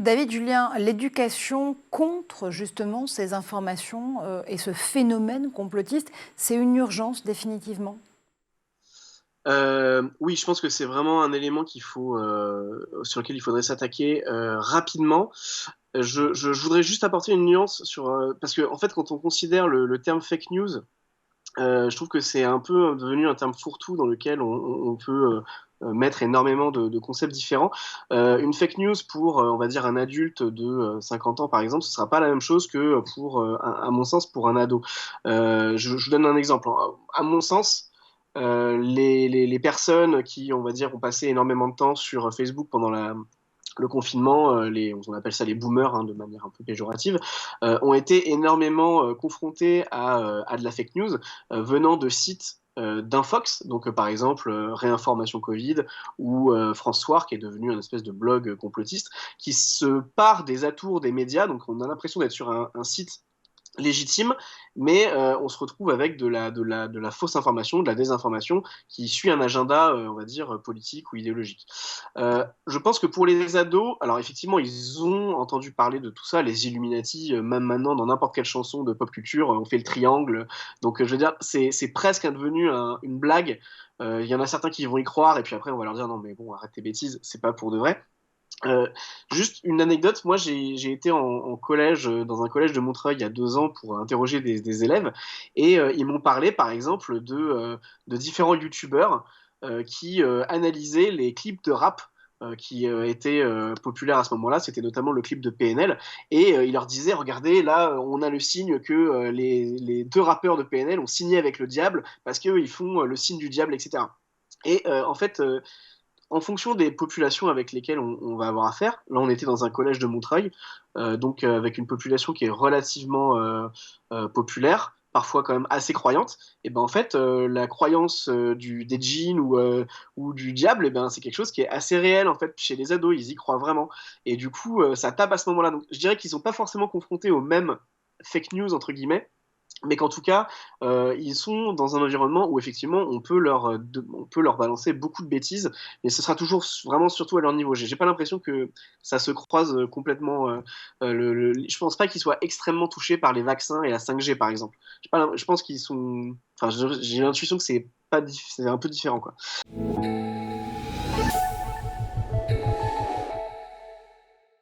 David Julien, l'éducation contre justement ces informations et ce phénomène complotiste, c'est une urgence définitivement? Oui, je pense que c'est vraiment un élément sur lequel il faudrait s'attaquer rapidement. Je voudrais juste apporter une nuance parce que en fait, quand on considère le terme fake news, je trouve que c'est un peu devenu un terme fourre-tout dans lequel on peut mettre énormément de concepts différents. Une fake news pour, on va dire, un adulte de 50 ans, par exemple, ce sera pas la même chose que à mon sens, pour un ado. Je vous donne un exemple. À mon sens, les personnes qui, on va dire, ont passé énormément de temps sur Facebook pendant le confinement, on appelle ça les boomers, hein, de manière un peu péjorative, ont été énormément confrontés à de la fake news venant de sites d'Infox, donc par exemple Réinformation Covid ou France Soir, qui est devenu un espèce de blog complotiste, qui se part des atours des médias, donc on a l'impression d'être sur un site légitime, mais on se retrouve avec de la fausse information, de la désinformation qui suit un agenda, on va dire, politique ou idéologique. Je pense que pour les ados, alors effectivement, ils ont entendu parler de tout ça, les Illuminati, même maintenant dans n'importe quelle chanson de pop culture, on fait le triangle. Donc je veux dire, c'est presque devenu une blague. Il y en a certains qui vont y croire, et puis après on va leur dire non mais bon, arrête tes bêtises, c'est pas pour de vrai. Euh, Juste une anecdote, moi j'ai été en collège, dans un collège de Montreuil il y a 2 ans pour interroger des élèves et ils m'ont parlé par exemple de différents youtubeurs qui analysaient les clips de rap qui étaient populaires à ce moment-là, c'était notamment le clip de PNL et ils leur disaient regardez là on a le signe que les deux rappeurs de PNL ont signé avec le diable parce qu'ils font le signe du diable, etc. Et en fait, en fonction des populations avec lesquelles on va avoir affaire, là on était dans un collège de Montreuil, donc avec une population qui est relativement populaire, parfois quand même assez croyante, et ben en fait la croyance des djinns ou du diable, et ben c'est quelque chose qui est assez réel en fait chez les ados, ils y croient vraiment, et du coup ça tape à ce moment-là. Donc je dirais qu'ils sont pas forcément confrontés aux mêmes fake news entre guillemets, mais qu'en tout cas, ils sont dans un environnement où effectivement on peut leur balancer beaucoup de bêtises, mais ce sera toujours vraiment surtout à leur niveau. J'ai pas l'impression que ça se croise complètement. Je pense pas qu'ils soient extrêmement touchés par les vaccins et la 5G par exemple. Je pense qu'ils sont. Enfin, j'ai l'intuition que c'est pas, c'est un peu différent quoi.